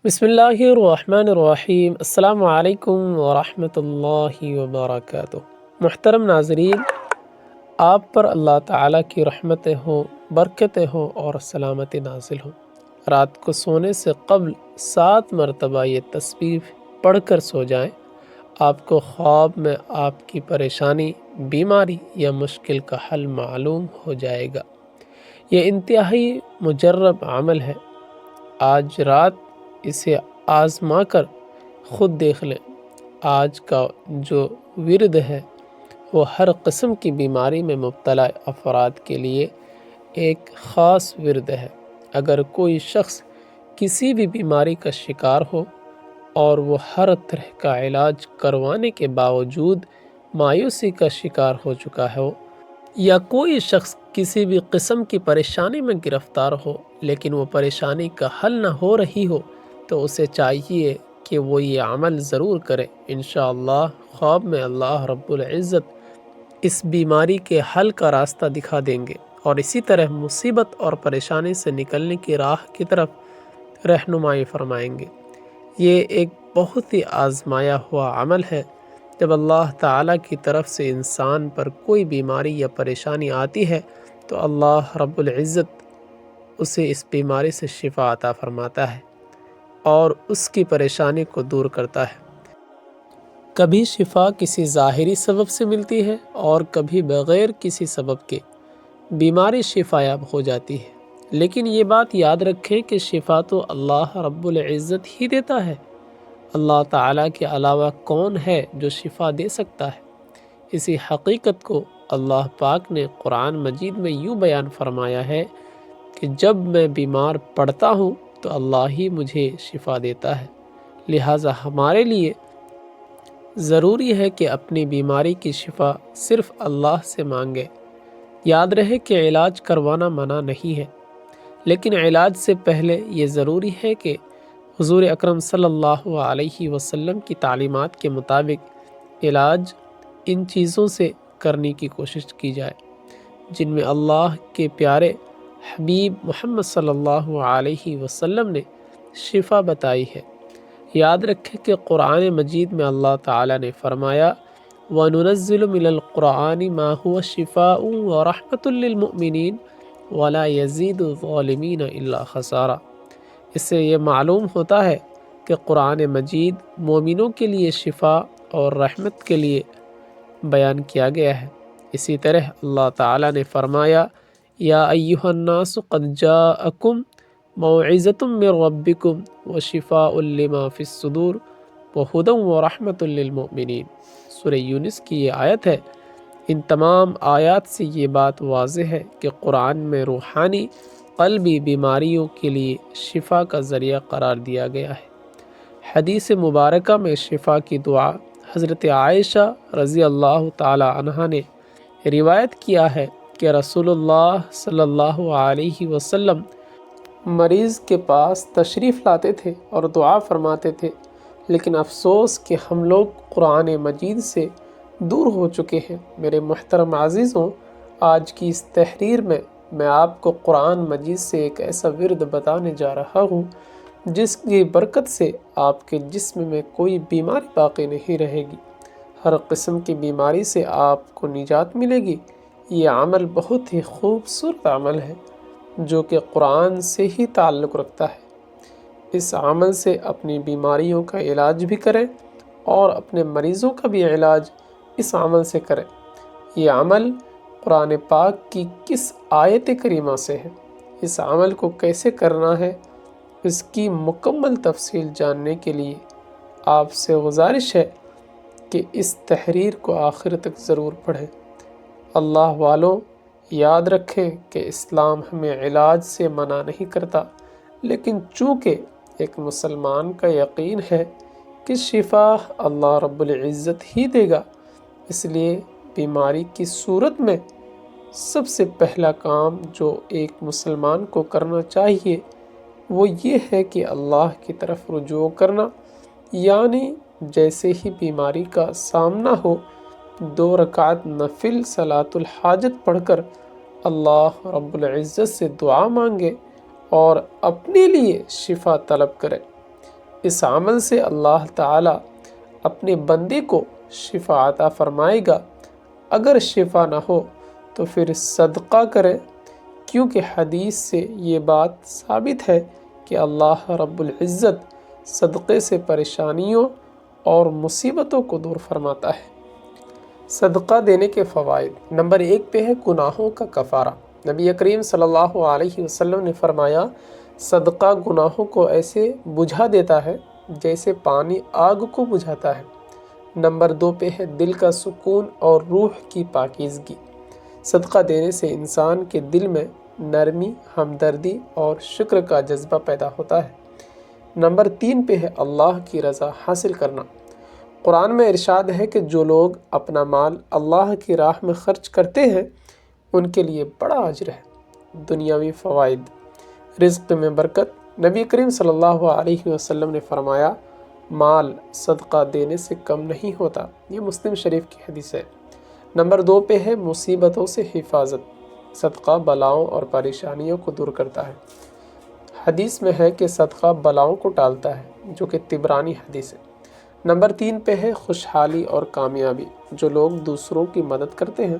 بسم اللہ الرحمن الرحیم۔ السلام علیکم ورحمۃ اللہ وبرکاتہ۔ محترم ناظرین، آپ پر اللہ تعالیٰ کی رحمتیں ہوں، برکتیں ہوں اور سلامتی نازل ہوں۔ رات کو سونے سے قبل 7 مرتبہ یہ تسبیح پڑھ کر سو جائیں۔ آپ کو خواب میں آپ کی پریشانی، بیماری یا مشکل کا حل معلوم ہو جائے گا۔ یہ انتہائی مجرب عمل ہے۔ آج رات اسے آزما کر خود دیکھ لیں۔ آج کا جو ورد ہے وہ ہر قسم کی بیماری میں مبتلا افراد کے لیے ایک خاص ورد ہے۔ اگر کوئی شخص کسی بھی بیماری کا شکار ہو اور وہ ہر طرح کا علاج کروانے کے باوجود مایوسی کا شکار ہو چکا ہو، یا کوئی شخص کسی بھی قسم کی پریشانی میں گرفتار ہو لیکن وہ پریشانی کا حل نہ ہو رہی ہو، تو اسے چاہیے کہ وہ یہ عمل ضرور کرے۔ انشاءاللہ خواب میں اللہ رب العزت اس بیماری کے حل کا راستہ دکھا دیں گے اور اسی طرح مصیبت اور پریشانی سے نکلنے کی راہ کی طرف رہنمائی فرمائیں گے۔ یہ ایک بہت ہی آزمایا ہوا عمل ہے۔ جب اللہ تعالیٰ کی طرف سے انسان پر کوئی بیماری یا پریشانی آتی ہے تو اللہ رب العزت اسے اس بیماری سے شفا عطا فرماتا ہے اور اس کی پریشانی کو دور کرتا ہے۔ کبھی شفا کسی ظاہری سبب سے ملتی ہے اور کبھی بغیر کسی سبب کے بیماری شفا یاب ہو جاتی ہے، لیکن یہ بات یاد رکھیں کہ شفا تو اللہ رب العزت ہی دیتا ہے۔ اللہ تعالیٰ کے علاوہ کون ہے جو شفا دے سکتا ہے؟ اسی حقیقت کو اللہ پاک نے قرآن مجید میں یوں بیان فرمایا ہے کہ جب میں بیمار پڑتا ہوں تو اللہ ہی مجھے شفا دیتا ہے۔ لہٰذا ہمارے لیے ضروری ہے کہ اپنی بیماری کی شفا صرف اللہ سے مانگے۔ یاد رہے کہ علاج کروانا منع نہیں ہے، لیکن علاج سے پہلے یہ ضروری ہے کہ حضور اکرم صلی اللہ علیہ وسلم کی تعلیمات کے مطابق علاج ان چیزوں سے کرنے کی کوشش کی جائے جن میں اللہ کے پیارے حبیب محمد صلی اللہ علیہ وسلم نے شفا بتائی ہے۔ یاد رکھیں کہ قرآن مجید میں اللہ تعالیٰ نے فرمایا وَنُنَزِّلُ مِنَ الْقُرْآنِ مَا هُوَ شِفَاءٌ وَرَحْمَةٌ لِّلْمُؤْمِنِينَ وَلَا يَزِيدُ الظَّالِمِينَ إِلَّا خَسَارًا۔ اس سے یہ معلوم ہوتا ہے کہ قرآن مجید مومنوں کے لیے شفا اور رحمت کے لیے بیان کیا گیا ہے۔ اسی طرح اللہ تعالیٰ نے فرمایا یا ایھا الناس قد جاءکم موعظۃ من ربکم وشفاء لما فی الصدور وہدی ورحمۃ للمؤمنین۔ سورہ یونس کی یہ آیت ہے۔ ان تمام آیات سے یہ بات واضح ہے کہ قرآن میں روحانی قلبی بیماریوں کے لیے شفا کا ذریعہ قرار دیا گیا ہے۔ حدیث مبارکہ میں شفا کی دعا حضرت عائشہ رضی اللہ تعالی عنہا نے روایت کیا ہے کہ رسول اللہ صلی اللہ علیہ وسلم مریض کے پاس تشریف لاتے تھے اور دعا فرماتے تھے، لیکن افسوس کہ ہم لوگ قرآن مجید سے دور ہو چکے ہیں۔ میرے محترم عزیزوں، آج کی اس تحریر میں آپ کو قرآن مجید سے ایک ایسا ورد بتانے جا رہا ہوں جس کی برکت سے آپ کے جسم میں کوئی بیماری باقی نہیں رہے گی، ہر قسم کی بیماری سے آپ کو نجات ملے گی۔ یہ عمل بہت ہی خوبصورت عمل ہے جو کہ قرآن سے ہی تعلق رکھتا ہے۔ اس عمل سے اپنی بیماریوں کا علاج بھی کریں اور اپنے مریضوں کا بھی علاج اس عمل سے کریں۔ یہ عمل قرآن پاک کی کس آیت کریمہ سے ہے، اس عمل کو کیسے کرنا ہے، اس کی مکمل تفصیل جاننے کے لیے آپ سے گزارش ہے کہ اس تحریر کو آخر تک ضرور پڑھیں۔ اللہ والوں، یاد رکھیں کہ اسلام ہمیں علاج سے منع نہیں کرتا، لیکن چونکہ ایک مسلمان کا یقین ہے کہ شفا اللہ رب العزت ہی دے گا، اس لیے بیماری کی صورت میں سب سے پہلا کام جو ایک مسلمان کو کرنا چاہیے وہ یہ ہے کہ اللہ کی طرف رجوع کرنا، یعنی جیسے ہی بیماری کا سامنا ہو 2 رکعت نفل صلاۃ الحاجت پڑھ کر اللہ رب العزت سے دعا مانگے اور اپنے لیے شفا طلب کرے۔ اس عمل سے اللہ تعالیٰ اپنے بندے کو شفا عطا فرمائے گا۔ اگر شفا نہ ہو تو پھر صدقہ کریں، کیونکہ حدیث سے یہ بات ثابت ہے کہ اللہ رب العزت صدقے سے پریشانیوں اور مصیبتوں کو دور فرماتا ہے۔ صدقہ دینے کے فوائد۔ نمبر 1 پہ ہے گناہوں کا کفارہ۔ نبی کریم صلی اللہ علیہ وسلم نے فرمایا، صدقہ گناہوں کو ایسے بجھا دیتا ہے جیسے پانی آگ کو بجھاتا ہے۔ نمبر 2 پہ ہے دل کا سکون اور روح کی پاکیزگی۔ صدقہ دینے سے انسان کے دل میں نرمی، ہمدردی اور شکر کا جذبہ پیدا ہوتا ہے۔ نمبر 3 پہ ہے اللہ کی رضا حاصل کرنا۔ قرآن میں ارشاد ہے کہ جو لوگ اپنا مال اللہ کی راہ میں خرچ کرتے ہیں ان کے لیے بڑا اجر ہے۔ دنیاوی فوائد۔ رزق میں برکت۔ نبی کریم صلی اللہ علیہ وسلم نے فرمایا، مال صدقہ دینے سے کم نہیں ہوتا۔ یہ مسلم شریف کی حدیث ہے۔ نمبر 2 پہ ہے مصیبتوں سے حفاظت۔ صدقہ بلاؤں اور پریشانیوں کو دور کرتا ہے۔ حدیث میں ہے کہ صدقہ بلاؤں کو ٹالتا ہے، جو کہ طبرانی حدیث ہے۔ نمبر 3 پہ ہے خوشحالی اور کامیابی۔ جو لوگ دوسروں کی مدد کرتے ہیں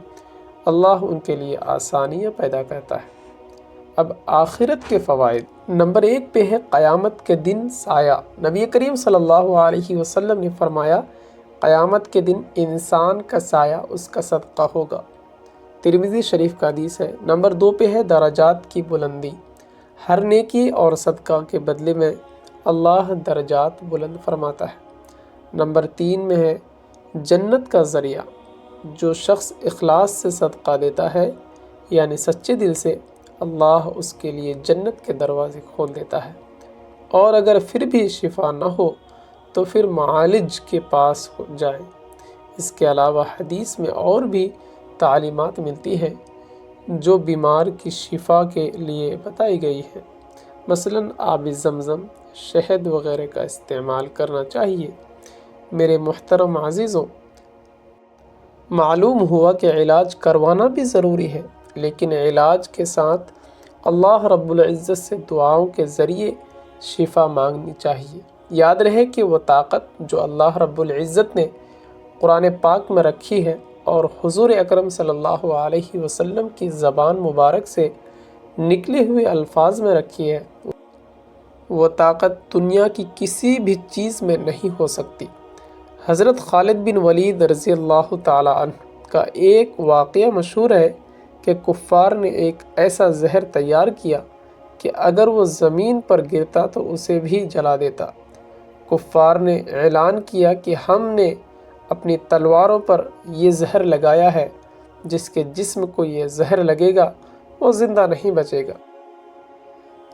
اللہ ان کے لیے آسانیاں پیدا کرتا ہے۔ اب آخرت کے فوائد۔ نمبر 1 پہ ہے قیامت کے دن سایہ۔ نبی کریم صلی اللہ علیہ وسلم نے فرمایا، قیامت کے دن انسان کا سایہ اس کا صدقہ ہوگا۔ ترمذی شریف کا حدیث ہے۔ نمبر 2 پہ ہے درجات کی بلندی۔ ہر نیکی اور صدقہ کے بدلے میں اللہ درجات بلند فرماتا ہے۔ نمبر 3 میں ہے جنت کا ذریعہ۔ جو شخص اخلاص سے صدقہ دیتا ہے یعنی سچے دل سے، اللہ اس کے لیے جنت کے دروازے کھول دیتا ہے۔ اور اگر پھر بھی شفا نہ ہو تو پھر معالج کے پاس جائیں۔ اس کے علاوہ حدیث میں اور بھی تعلیمات ملتی ہیں جو بیمار کی شفا کے لیے بتائی گئی ہیں۔ مثلاً آب زمزم، شہد وغیرہ کا استعمال کرنا چاہیے۔ میرے محترم عزیزوں، معلوم ہوا کہ علاج کروانا بھی ضروری ہے، لیکن علاج کے ساتھ اللہ رب العزت سے دعاؤں کے ذریعے شفا مانگنی چاہیے۔ یاد رہے کہ وہ طاقت جو اللہ رب العزت نے قرآن پاک میں رکھی ہے اور حضور اکرم صلی اللہ علیہ وسلم کی زبان مبارک سے نکلے ہوئے الفاظ میں رکھی ہے، وہ طاقت دنیا کی کسی بھی چیز میں نہیں ہو سکتی۔ حضرت خالد بن ولید رضی اللہ تعالی عنہ کا ایک واقعہ مشہور ہے کہ کفار نے ایک ایسا زہر تیار کیا کہ اگر وہ زمین پر گرتا تو اسے بھی جلا دیتا۔ کفار نے اعلان کیا کہ ہم نے اپنی تلواروں پر یہ زہر لگایا ہے، جس کے جسم کو یہ زہر لگے گا وہ زندہ نہیں بچے گا۔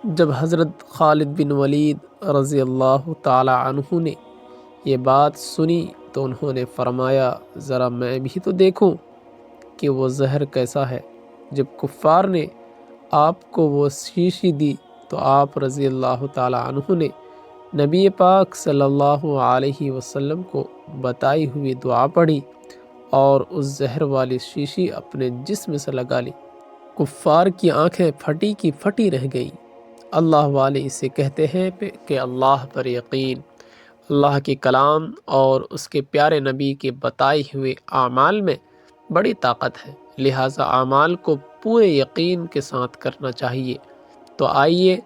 جب حضرت خالد بن ولید رضی اللہ تعالی عنہ نے یہ بات سنی تو انہوں نے فرمایا، ذرا میں بھی تو دیکھوں کہ وہ زہر کیسا ہے۔ جب کفار نے آپ کو وہ شیشی دی تو آپ رضی اللہ تعالی عنہ نے نبی پاک صلی اللہ علیہ وسلم کو بتائی ہوئی دعا پڑھی اور اس زہر والی شیشی اپنے جسم سے لگا لی۔ کفار کی آنکھیں پھٹی کی پھٹی رہ گئی۔ اللہ والے اسے کہتے ہیں کہ اللہ پر یقین، اللہ کے کلام اور اس کے پیارے نبی کے بتائے ہوئے اعمال میں بڑی طاقت ہے، لہٰذا اعمال کو پورے یقین کے ساتھ کرنا چاہیے۔ تو آئیے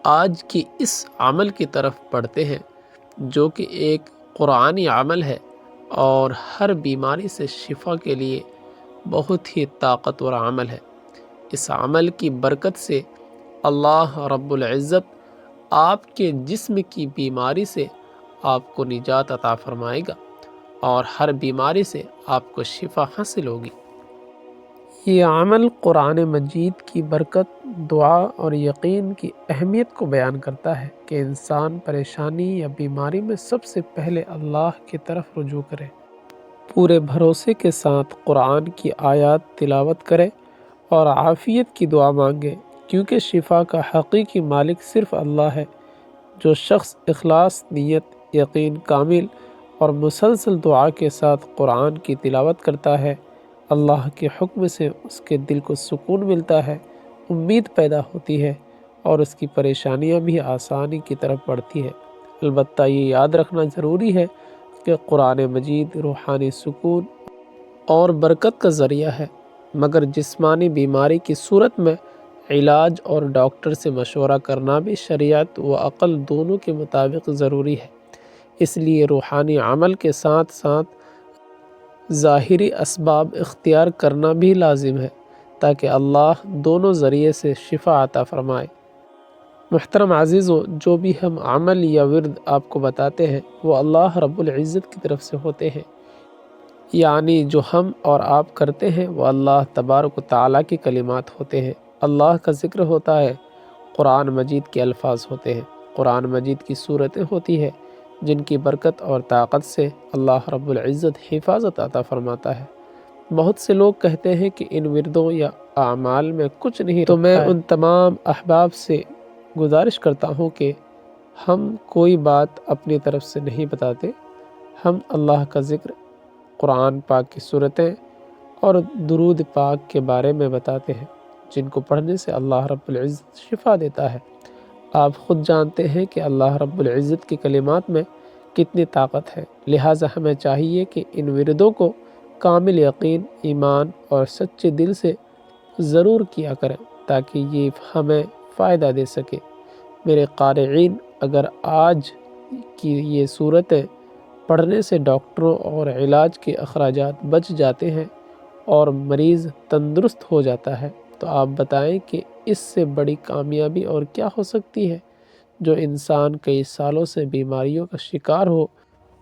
آج کی اس عمل کی طرف بڑھتے ہیں جو کہ ایک قرآنی عمل ہے اور ہر بیماری سے شفا کے لیے بہت ہی طاقتور عمل ہے۔ اس عمل کی برکت سے اللہ رب العزت آپ کے جسم کی بیماری سے آپ کو نجات عطا فرمائے گا اور ہر بیماری سے آپ کو شفا حاصل ہوگی۔ یہ عمل قرآن مجید کی برکت، دعا اور یقین کی اہمیت کو بیان کرتا ہے کہ انسان پریشانی یا بیماری میں سب سے پہلے اللہ کی طرف رجوع کرے، پورے بھروسے کے ساتھ قرآن کی آیات تلاوت کرے اور عافیت کی دعا مانگے، کیونکہ شفا کا حقیقی مالک صرف اللہ ہے۔ جو شخص اخلاص، نیت، یقین کامل اور مسلسل دعا کے ساتھ قرآن کی تلاوت کرتا ہے، اللہ کے حکم سے اس کے دل کو سکون ملتا ہے، امید پیدا ہوتی ہے اور اس کی پریشانیاں بھی آسانی کی طرف بڑھتی ہے۔ البتہ یہ یاد رکھنا ضروری ہے کہ قرآن مجید روحانی سکون اور برکت کا ذریعہ ہے، مگر جسمانی بیماری کی صورت میں علاج اور ڈاکٹر سے مشورہ کرنا بھی شریعت و عقل دونوں کے مطابق ضروری ہے۔ اس لیے روحانی عمل کے ساتھ ساتھ ظاہری اسباب اختیار کرنا بھی لازم ہے تاکہ اللہ دونوں ذریعے سے شفا عطا فرمائے۔ محترم عزیزو، جو بھی ہم عمل یا ورد آپ کو بتاتے ہیں وہ اللہ رب العزت کی طرف سے ہوتے ہیں، یعنی جو ہم اور آپ کرتے ہیں وہ اللہ تبارک و تعالیٰ کی کلمات ہوتے ہیں، اللہ کا ذکر ہوتا ہے، قرآن مجید کے الفاظ ہوتے ہیں، قرآن مجید کی صورتیں ہوتی ہیں جن کی برکت اور طاقت سے اللہ رب العزت حفاظت عطا فرماتا ہے۔ بہت سے لوگ کہتے ہیں کہ ان وردوں یا اعمال میں کچھ نہیں، تو میں ان تمام احباب سے گزارش کرتا ہوں کہ ہم کوئی بات اپنی طرف سے نہیں بتاتے، ہم اللہ کا ذکر، قرآن پاک کی صورتیں اور درود پاک کے بارے میں بتاتے ہیں جن کو پڑھنے سے اللہ رب العزت شفا دیتا ہے۔ آپ خود جانتے ہیں کہ اللہ رب العزت کی کلمات میں کتنی طاقت ہے، لہٰذا ہمیں چاہیے کہ ان وردوں کو کامل یقین، ایمان اور سچے دل سے ضرور کیا کریں تاکہ یہ ہمیں فائدہ دے سکے۔ میرے قارئین، اگر آج کی یہ صورتیں پڑھنے سے ڈاکٹروں اور علاج کے اخراجات بچ جاتے ہیں اور مریض تندرست ہو جاتا ہے، تو آپ بتائیں کہ اس سے بڑی کامیابی اور کیا ہو سکتی ہے؟ جو انسان کئی سالوں سے بیماریوں کا شکار ہو،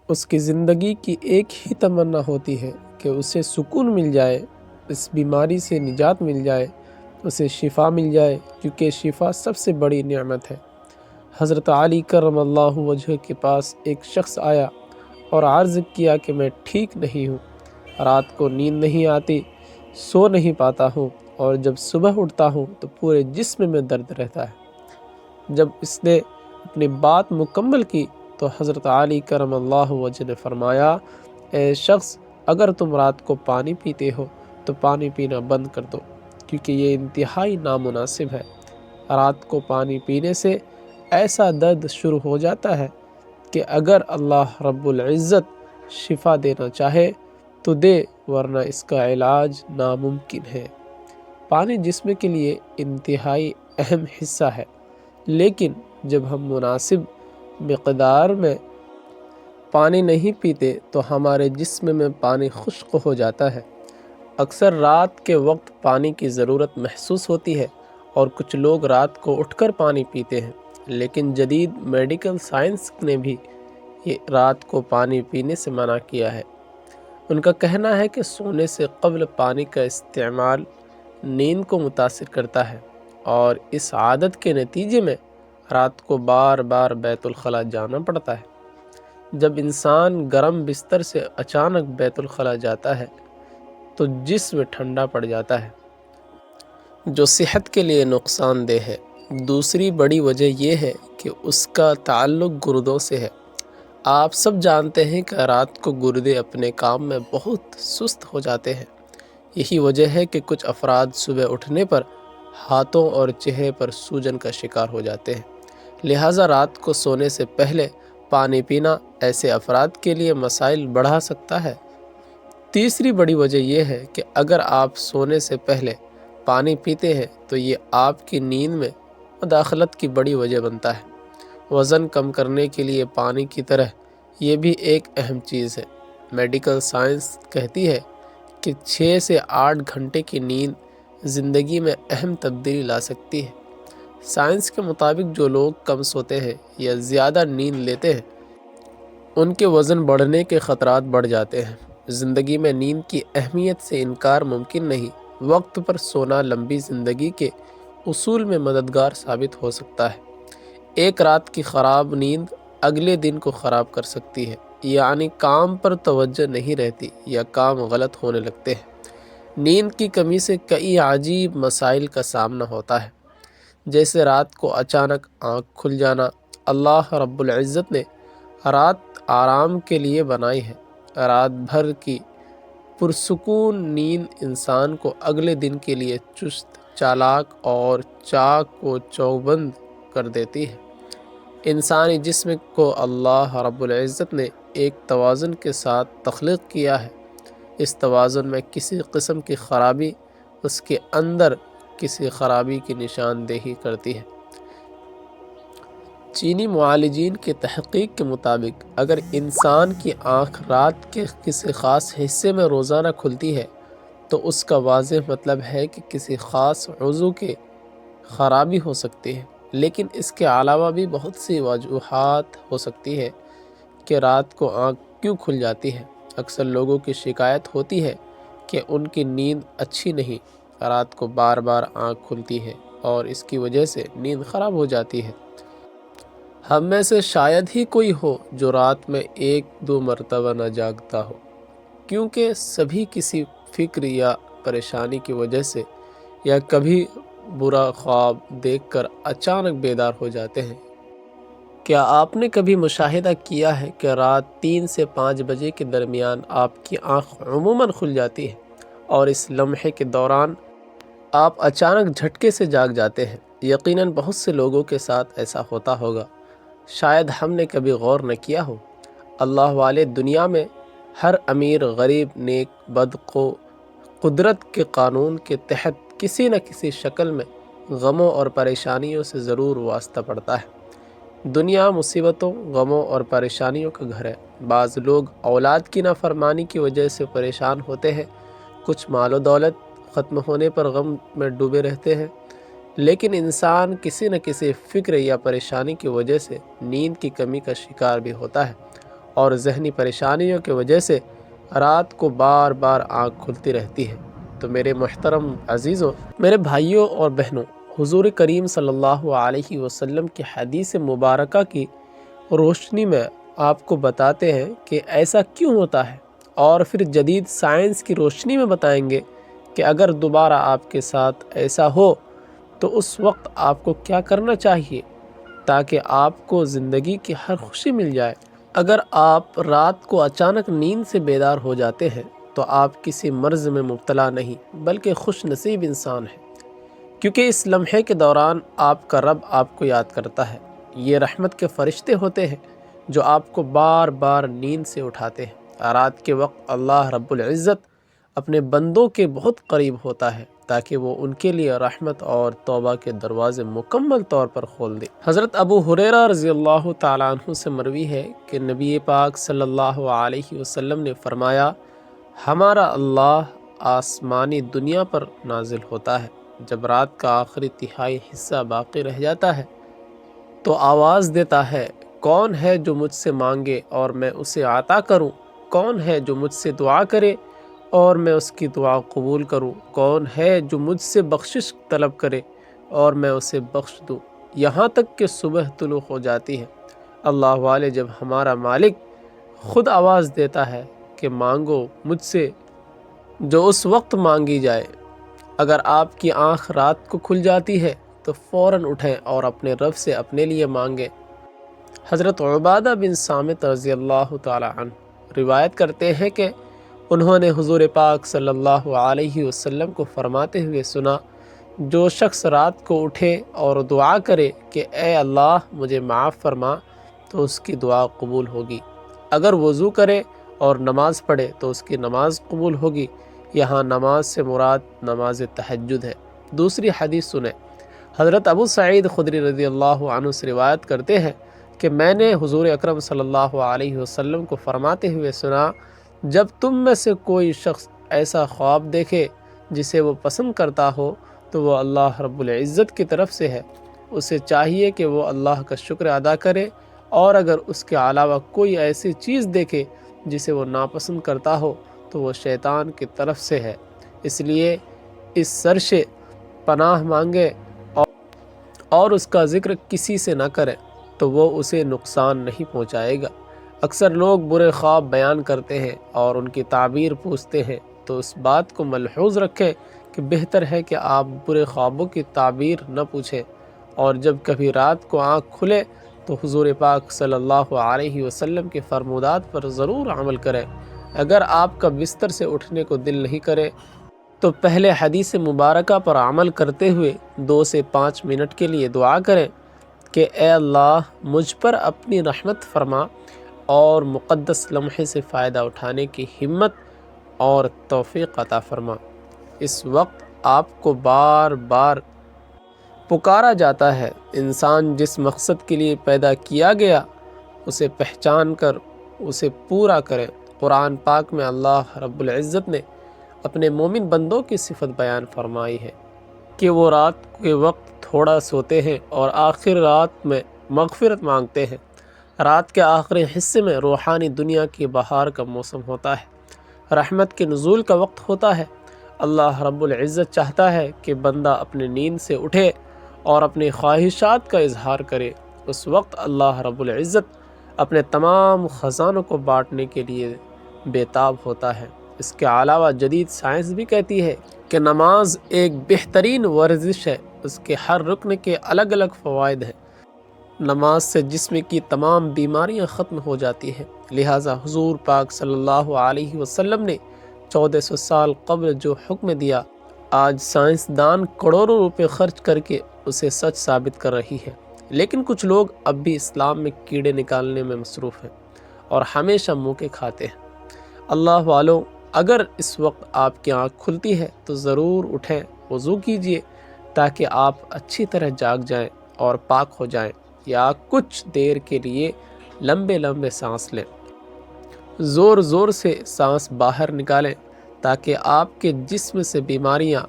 اس کی زندگی کی ایک ہی تمنا ہوتی ہے کہ اسے سکون مل جائے، اس بیماری سے نجات مل جائے، اسے شفا مل جائے، کیونکہ شفا سب سے بڑی نعمت ہے۔ حضرت علی کرم اللہ وجہ کے پاس ایک شخص آیا اور عرض کیا کہ میں ٹھیک نہیں ہوں، رات کو نیند نہیں آتی، سو نہیں پاتا ہوں، اور جب صبح اٹھتا ہوں تو پورے جسم میں درد رہتا ہے۔ جب اس نے اپنی بات مکمل کی تو حضرت علی کرم اللہ وجہ نے فرمایا، اے شخص، اگر تم رات کو پانی پیتے ہو تو پانی پینا بند کر دو، کیونکہ یہ انتہائی نامناسب ہے۔ رات کو پانی پینے سے ایسا درد شروع ہو جاتا ہے کہ اگر اللہ رب العزت شفا دینا چاہے تو دے، ورنہ اس کا علاج ناممکن ہے۔ پانی جسم کے لیے انتہائی اہم حصہ ہے، لیکن جب ہم مناسب مقدار میں پانی نہیں پیتے تو ہمارے جسم میں پانی خشک ہو جاتا ہے۔ اکثر رات کے وقت پانی کی ضرورت محسوس ہوتی ہے اور کچھ لوگ رات کو اٹھ کر پانی پیتے ہیں، لیکن جدید میڈیکل سائنس نے بھی یہ رات کو پانی پینے سے منع کیا ہے۔ ان کا کہنا ہے کہ سونے سے قبل پانی کا استعمال نیند کو متاثر کرتا ہے، اور اس عادت کے نتیجے میں رات کو بار بار بیت الخلاء جانا پڑتا ہے۔ جب انسان گرم بستر سے اچانک بیت الخلاء جاتا ہے تو جسم ٹھنڈا پڑ جاتا ہے، جو صحت کے لیے نقصان دہ ہے۔ دوسری بڑی وجہ یہ ہے کہ اس کا تعلق گردوں سے ہے۔ آپ سب جانتے ہیں کہ رات کو گردے اپنے کام میں بہت سست ہو جاتے ہیں۔ یہی وجہ ہے کہ کچھ افراد صبح اٹھنے پر ہاتھوں اور چہرے پر سوجن کا شکار ہو جاتے ہیں۔ لہٰذا رات کو سونے سے پہلے پانی پینا ایسے افراد کے لیے مسائل بڑھا سکتا ہے۔ تیسری بڑی وجہ یہ ہے کہ اگر آپ سونے سے پہلے پانی پیتے ہیں تو یہ آپ کی نیند میں مداخلت کی بڑی وجہ بنتا ہے۔ وزن کم کرنے کے لیے پانی کی طرح یہ بھی ایک اہم چیز ہے۔ میڈیکل سائنس کہتی ہے کہ 6 سے 8 گھنٹے کی نیند زندگی میں اہم تبدیلی لا سکتی ہے۔ سائنس کے مطابق جو لوگ کم سوتے ہیں یا زیادہ نیند لیتے ہیں ان کے وزن بڑھنے کے خطرات بڑھ جاتے ہیں۔ زندگی میں نیند کی اہمیت سے انکار ممکن نہیں۔ وقت پر سونا لمبی زندگی کے اصول میں مددگار ثابت ہو سکتا ہے۔ ایک رات کی خراب نیند اگلے دن کو خراب کر سکتی ہے، یعنی کام پر توجہ نہیں رہتی یا کام غلط ہونے لگتے ہیں۔ نیند کی کمی سے کئی عجیب مسائل کا سامنا ہوتا ہے، جیسے رات کو اچانک آنکھ کھل جانا۔ اللہ رب العزت نے رات آرام کے لیے بنائی ہے۔ رات بھر کی پرسکون نیند انسان کو اگلے دن کے لیے چست، چالاک اور چاق و چوبند کر دیتی ہے۔ انسانی جسم کو اللہ رب العزت نے ایک توازن کے ساتھ تخلیق کیا ہے۔ اس توازن میں کسی قسم کی خرابی اس کے اندر کسی خرابی کی نشاندہی کرتی ہے۔ چینی معالجین کے تحقیق کے مطابق اگر انسان کی آنکھ رات کے کسی خاص حصے میں روزانہ کھلتی ہے تو اس کا واضح مطلب ہے کہ کسی خاص عضو کی خرابی ہو سکتی ہے، لیکن اس کے علاوہ بھی بہت سی وجوہات ہو سکتی ہے کہ رات کو آنکھ کیوں کھل جاتی ہے۔ اکثر لوگوں کی شکایت ہوتی ہے کہ ان کی نیند اچھی نہیں، رات کو بار بار آنکھ کھلتی ہے اور اس کی وجہ سے نیند خراب ہو جاتی ہے۔ ہم میں سے شاید ہی کوئی ہو جو رات میں 1-2 مرتبہ نہ جاگتا ہو، کیونکہ سبھی کسی فکر یا پریشانی کی وجہ سے یا کبھی برا خواب دیکھ کر اچانک بیدار ہو جاتے ہیں۔ کیا آپ نے کبھی مشاہدہ کیا ہے کہ رات 3 سے 5 بجے کے درمیان آپ کی آنکھ عموماً کھل جاتی ہے اور اس لمحے کے دوران آپ اچانک جھٹکے سے جاگ جاتے ہیں؟ یقیناً بہت سے لوگوں کے ساتھ ایسا ہوتا ہوگا، شاید ہم نے کبھی غور نہ کیا ہو۔ اللہ والے دنیا میں ہر امیر، غریب، نیک، بد کو قدرت کے قانون کے تحت کسی نہ کسی شکل میں غموں اور پریشانیوں سے ضرور واسطہ پڑتا ہے۔ دنیا مصیبتوں، غموں اور پریشانیوں کا گھر ہے۔ بعض لوگ اولاد کی نافرمانی کی وجہ سے پریشان ہوتے ہیں، کچھ مال و دولت ختم ہونے پر غم میں ڈوبے رہتے ہیں، لیکن انسان کسی نہ کسی فکر یا پریشانی کی وجہ سے نیند کی کمی کا شکار بھی ہوتا ہے اور ذہنی پریشانیوں کی وجہ سے رات کو بار بار آنکھ کھلتی رہتی ہے۔ تو میرے محترم عزیزوں، میرے بھائیوں اور بہنوں، حضور کریم صلی اللہ علیہ وسلم کی حدیث مبارکہ کی روشنی میں آپ کو بتاتے ہیں کہ ایسا کیوں ہوتا ہے، اور پھر جدید سائنس کی روشنی میں بتائیں گے کہ اگر دوبارہ آپ کے ساتھ ایسا ہو تو اس وقت آپ کو کیا کرنا چاہیے تاکہ آپ کو زندگی کی ہر خوشی مل جائے۔ اگر آپ رات کو اچانک نیند سے بیدار ہو جاتے ہیں تو آپ کسی مرض میں مبتلا نہیں بلکہ خوش نصیب انسان ہیں، کیونکہ اس لمحے کے دوران آپ کا رب آپ کو یاد کرتا ہے۔ یہ رحمت کے فرشتے ہوتے ہیں جو آپ کو بار بار نیند سے اٹھاتے ہیں۔ رات کے وقت اللہ رب العزت اپنے بندوں کے بہت قریب ہوتا ہے تاکہ وہ ان کے لیے رحمت اور توبہ کے دروازے مکمل طور پر کھول دے۔ حضرت ابو ہریرہ رضی اللہ تعالیٰ عنہ سے مروی ہے کہ نبی پاک صلی اللہ علیہ وسلم نے فرمایا، ہمارا اللہ آسمانی دنیا پر نازل ہوتا ہے جب رات کا آخری تہائی حصہ باقی رہ جاتا ہے تو آواز دیتا ہے، کون ہے جو مجھ سے مانگے اور میں اسے عطا کروں؟ کون ہے جو مجھ سے دعا کرے اور میں اس کی دعا قبول کروں؟ کون ہے جو مجھ سے بخشش طلب کرے اور میں اسے بخش دوں؟ یہاں تک کہ صبح طلوع ہو جاتی ہے۔ اللہ والے جب ہمارا مالک خود آواز دیتا ہے کہ مانگو مجھ سے، جو اس وقت مانگی جائے۔ اگر آپ کی آنکھ رات کو کھل جاتی ہے تو فوراً اٹھیں اور اپنے رب سے اپنے لیے مانگیں۔ حضرت عبادہ بن صامت رضی اللہ تعالی عنہ روایت کرتے ہیں کہ انہوں نے حضور پاک صلی اللہ علیہ وسلم کو فرماتے ہوئے سنا، جو شخص رات کو اٹھے اور دعا کرے کہ اے اللہ مجھے معاف فرما تو اس کی دعا قبول ہوگی، اگر وضو کرے اور نماز پڑھے تو اس کی نماز قبول ہوگی۔ یہاں نماز سے مراد نماز تہجد ہے۔ دوسری حدیث سنیں، حضرت ابو سعید خدری رضی اللہ عنہ سے روایت کرتے ہیں کہ میں نے حضور اکرم صلی اللہ علیہ وسلم کو فرماتے ہوئے سنا، جب تم میں سے کوئی شخص ایسا خواب دیکھے جسے وہ پسند کرتا ہو تو وہ اللہ رب العزت کی طرف سے ہے، اسے چاہیے کہ وہ اللہ کا شکر ادا کرے، اور اگر اس کے علاوہ کوئی ایسی چیز دیکھے جسے وہ ناپسند کرتا ہو تو وہ شیطان کی طرف سے ہے، اس لیے اس شر سے پناہ مانگے اور اس کا ذکر کسی سے نہ کرے تو وہ اسے نقصان نہیں پہنچائے گا۔ اکثر لوگ برے خواب بیان کرتے ہیں اور ان کی تعبیر پوچھتے ہیں، تو اس بات کو ملحوظ رکھیں کہ بہتر ہے کہ آپ برے خوابوں کی تعبیر نہ پوچھیں، اور جب کبھی رات کو آنکھ کھلے تو حضور پاک صلی اللہ علیہ وسلم کے فرمودات پر ضرور عمل کریں۔ اگر آپ کا بستر سے اٹھنے کو دل نہیں کرے تو پہلے حدیث مبارکہ پر عمل کرتے ہوئے 2 سے 5 منٹ کے لیے دعا کریں، کہ اے اللہ مجھ پر اپنی رحمت فرما اور مقدس لمحے سے فائدہ اٹھانے کی ہمت اور توفیق عطا فرما۔ اس وقت آپ کو بار بار پکارا جاتا ہے۔ انسان جس مقصد کے لیے پیدا کیا گیا اسے پہچان کر اسے پورا کرے۔ قرآن پاک میں اللہ رب العزت نے اپنے مومن بندوں کی صفت بیان فرمائی ہے کہ وہ رات کے وقت تھوڑا سوتے ہیں اور آخر رات میں مغفرت مانگتے ہیں۔ رات کے آخری حصے میں روحانی دنیا کی بہار کا موسم ہوتا ہے، رحمت کے نزول کا وقت ہوتا ہے۔ اللہ رب العزت چاہتا ہے کہ بندہ اپنے نیند سے اٹھے اور اپنی خواہشات کا اظہار کرے۔ اس وقت اللہ رب العزت اپنے تمام خزانوں کو بانٹنے کے لیے بےتاب ہوتا ہے۔ اس کے علاوہ جدید سائنس بھی کہتی ہے کہ نماز ایک بہترین ورزش ہے، اس کے ہر رکن کے الگ الگ فوائد ہیں۔ نماز سے جسم کی تمام بیماریاں ختم ہو جاتی ہیں، لہٰذا حضور پاک صلی اللہ علیہ وسلم نے 1400 سال قبل جو حکم دیا، آج سائنسدان کروڑوں روپے خرچ کر کے اسے سچ ثابت کر رہی ہے، لیکن کچھ لوگ اب بھی اسلام میں کیڑے نکالنے میں مصروف ہیں اور ہمیشہ موقع کھاتے ہیں۔ اللہ والوں، اگر اس وقت آپ کی آنکھ کھلتی ہے تو ضرور اٹھیں، وضو کیجئے تاکہ آپ اچھی طرح جاگ جائیں اور پاک ہو جائیں، یا کچھ دیر کے لیے لمبے لمبے سانس لیں، زور زور سے سانس باہر نکالیں تاکہ آپ کے جسم سے بیماریاں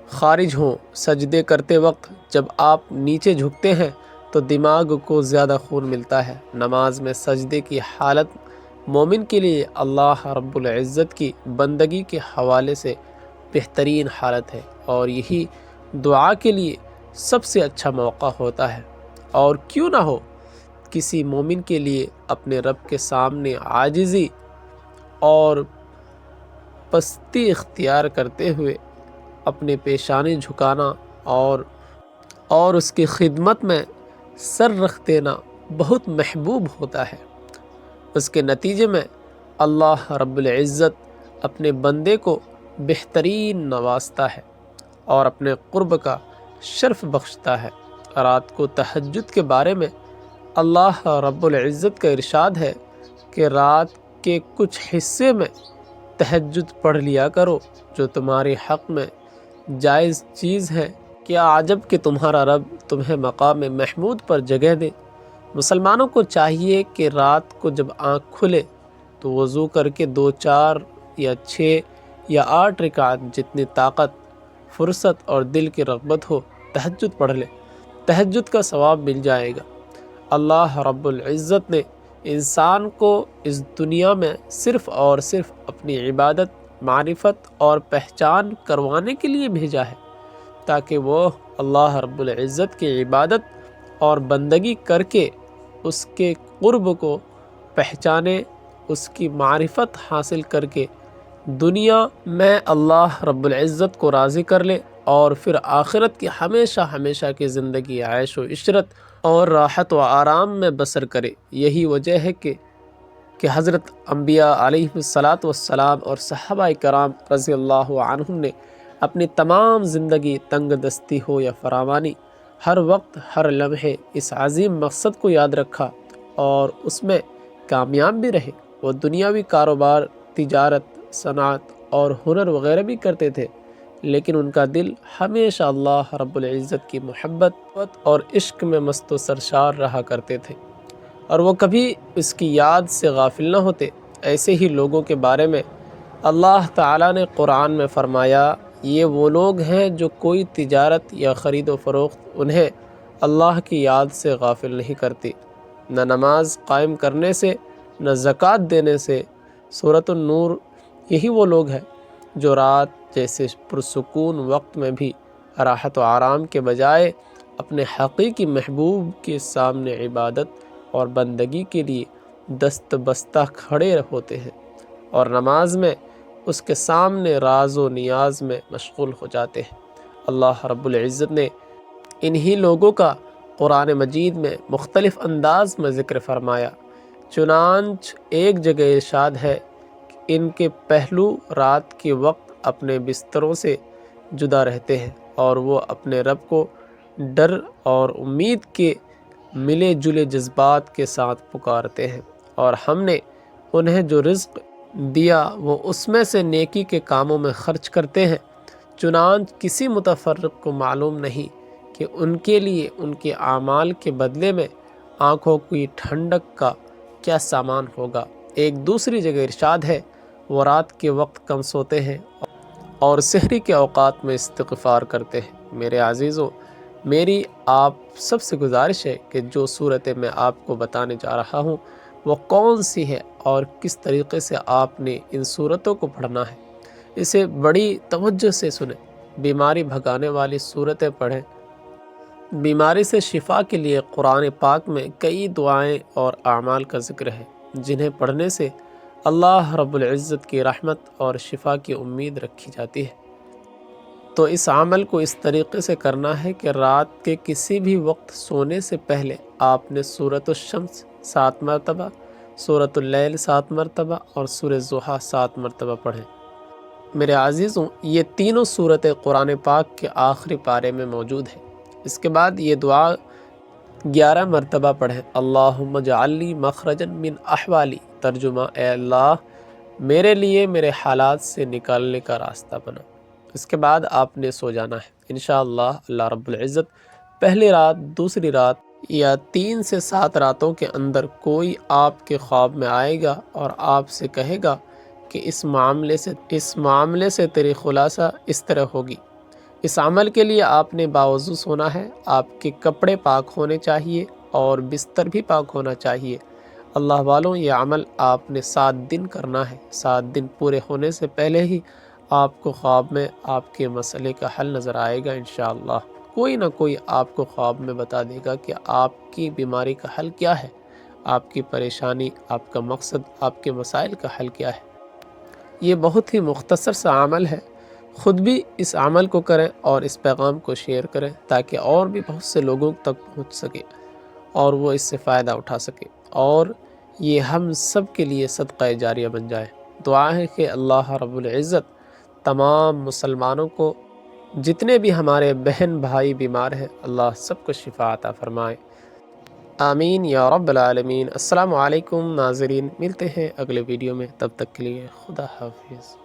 خارج ہوں۔ سجدے کرتے وقت جب آپ نیچے جھکتے ہیں تو دماغ کو زیادہ خون ملتا ہے۔ نماز میں سجدے کی حالت مومن کے لیے اللہ رب العزت کی بندگی کے حوالے سے بہترین حالت ہے، اور یہی دعا کے لیے سب سے اچھا موقع ہوتا ہے۔ اور کیوں نہ ہو کسی مومن کے لیے اپنے رب کے سامنے عاجزی اور پستی اختیار کرتے ہوئے اپنی پیشانی جھکانا اور اس کی خدمت میں سر رکھ دینا بہت محبوب ہوتا ہے۔ اس کے نتیجے میں اللہ رب العزت اپنے بندے کو بہترین نوازتا ہے اور اپنے قرب کا شرف بخشتا ہے۔ رات کو تہجد کے بارے میں اللہ رب العزت کا ارشاد ہے کہ رات کے کچھ حصے میں تہجد پڑھ لیا کرو جو تمہارے حق میں جائز چیز ہے۔ کیا عجب کہ تمہارا رب تمہیں مقام محمود پر جگہ دے۔ مسلمانوں کو چاہیے کہ رات کو جب آنکھ کھلے تو وضو کر کے 2 4 یا 6 یا 8 رکعت جتنی طاقت، فرصت اور دل کی رغبت ہو تہجد پڑھ لے، تہجد کا ثواب مل جائے گا۔ اللہ رب العزت نے انسان کو اس دنیا میں صرف اور صرف اپنی عبادت، معرفت اور پہچان کروانے کے لیے بھیجا ہے، تاکہ وہ اللہ رب العزت کی عبادت اور بندگی کر کے اس کے قرب کو پہچانے، اس کی معرفت حاصل کر کے دنیا میں اللہ رب العزت کو راضی کر لے، اور پھر آخرت کی ہمیشہ ہمیشہ کی زندگی عیش و عشرت اور راحت و آرام میں بسر کرے۔ یہی وجہ ہے کہ حضرت انبیاء علیہ السلام اور صحابہ کرام رضی اللہ عنہم نے اپنی تمام زندگی تنگ دستی ہو یا فراوانی، ہر وقت ہر لمحے اس عظیم مقصد کو یاد رکھا اور اس میں کامیاب بھی رہے۔ وہ دنیاوی کاروبار، تجارت، صنعت اور ہنر وغیرہ بھی کرتے تھے، لیکن ان کا دل ہمیشہ اللہ رب العزت کی محبت اور عشق میں مست و سرشار رہا کرتے تھے، اور وہ کبھی اس کی یاد سے غافل نہ ہوتے۔ ایسے ہی لوگوں کے بارے میں اللہ تعالیٰ نے قرآن میں فرمایا، یہ وہ لوگ ہیں جو کوئی تجارت یا خرید و فروخت انہیں اللہ کی یاد سے غافل نہیں کرتی، نہ نماز قائم کرنے سے، نہ زکوٰۃ دینے سے۔ سورۃ النور۔ یہی وہ لوگ ہیں جو رات جیسے پرسکون وقت میں بھی راحت و آرام کے بجائے اپنے حقیقی محبوب کے سامنے عبادت اور بندگی کے لیے دست بستہ کھڑے ہوتے ہیں، اور نماز میں اس کے سامنے راز و نیاز میں مشغول ہو جاتے ہیں۔ اللہ رب العزت نے انہی لوگوں کا قرآن مجید میں مختلف انداز میں ذکر فرمایا، چنانچہ ایک جگہ ارشاد ہے کہ ان کے پہلو رات کے وقت اپنے بستروں سے جدا رہتے ہیں، اور وہ اپنے رب کو ڈر اور امید کے ملے جلے جذبات کے ساتھ پکارتے ہیں، اور ہم نے انہیں جو رزق دیا وہ اس میں سے نیکی کے کاموں میں خرچ کرتے ہیں۔ چنانچہ کسی متفرق کو معلوم نہیں کہ ان کے لیے ان کے اعمال کے بدلے میں آنکھوں کی ٹھنڈک کا کیا سامان ہوگا۔ ایک دوسری جگہ ارشاد ہے، وہ رات کے وقت کم سوتے ہیں اور سحری کے اوقات میں استغفار کرتے ہیں۔ میرے عزیزوں، میری آپ سب سے گزارش ہے کہ جو صورتیں میں آپ کو بتانے جا رہا ہوں وہ کون سی ہے اور کس طریقے سے آپ نے ان صورتوں کو پڑھنا ہے، اسے بڑی توجہ سے سنیں۔ بیماری بھگانے والی صورتیں پڑھیں۔ بیماری سے شفا کے لیے قرآن پاک میں کئی دعائیں اور اعمال کا ذکر ہے، جنہیں پڑھنے سے اللہ رب العزت کی رحمت اور شفا کی امید رکھی جاتی ہے۔ تو اس عمل کو اس طریقے سے کرنا ہے کہ رات کے کسی بھی وقت سونے سے پہلے آپ نے سورۃ الشمس 7 مرتبہ، سورۃ اللیل 7 مرتبہ اور سورۃ الضحیٰ 7 مرتبہ پڑھیں۔ میرے عزیزوں، یہ تینوں صورتیں قرآن پاک کے آخری پارے میں موجود ہیں۔ اس کے بعد یہ دعا 11 مرتبہ پڑھیں۔ اللہم اجعل لی مخرجا من احوالی، ترجمہ اے اللہ میرے لیے میرے حالات سے نکالنے کا راستہ بنا۔ اس کے بعد آپ نے سو جانا ہے۔ انشاءاللہ اللہ رب العزت پہلی رات، دوسری رات یا 3 سے 7 راتوں کے اندر کوئی آپ کے خواب میں آئے گا اور آپ سے کہے گا کہ اس معاملے سے تیری خلاصہ اس طرح ہوگی۔ اس عمل کے لیے آپ نے باوضو سونا ہے، آپ کے کپڑے پاک ہونے چاہیے اور بستر بھی پاک ہونا چاہیے۔ اللہ والوں، یہ عمل آپ نے 7 دن کرنا ہے۔ 7 دن پورے ہونے سے پہلے ہی آپ کو خواب میں آپ کے مسئلے کا حل نظر آئے گا انشاءاللہ۔ کوئی نہ کوئی آپ کو خواب میں بتا دے گا کہ آپ کی بیماری کا حل کیا ہے، آپ کی پریشانی، آپ کا مقصد، آپ کے مسائل کا حل کیا ہے۔ یہ بہت ہی مختصر سا عمل ہے۔ خود بھی اس عمل کو کریں اور اس پیغام کو شیئر کریں تاکہ اور بھی بہت سے لوگوں تک پہنچ سکے اور وہ اس سے فائدہ اٹھا سکے، اور یہ ہم سب کے لیے صدقہ جاریہ بن جائے۔ دعا ہے کہ اللہ رب العزت تمام مسلمانوں کو، جتنے بھی ہمارے بہن بھائی بیمار ہیں، اللہ سب کو شفا عطا فرمائے۔ آمین یا رب العالمین۔ السلام علیکم ناظرین، ملتے ہیں اگلے ویڈیو میں، تب تک کے لیے خدا حافظ۔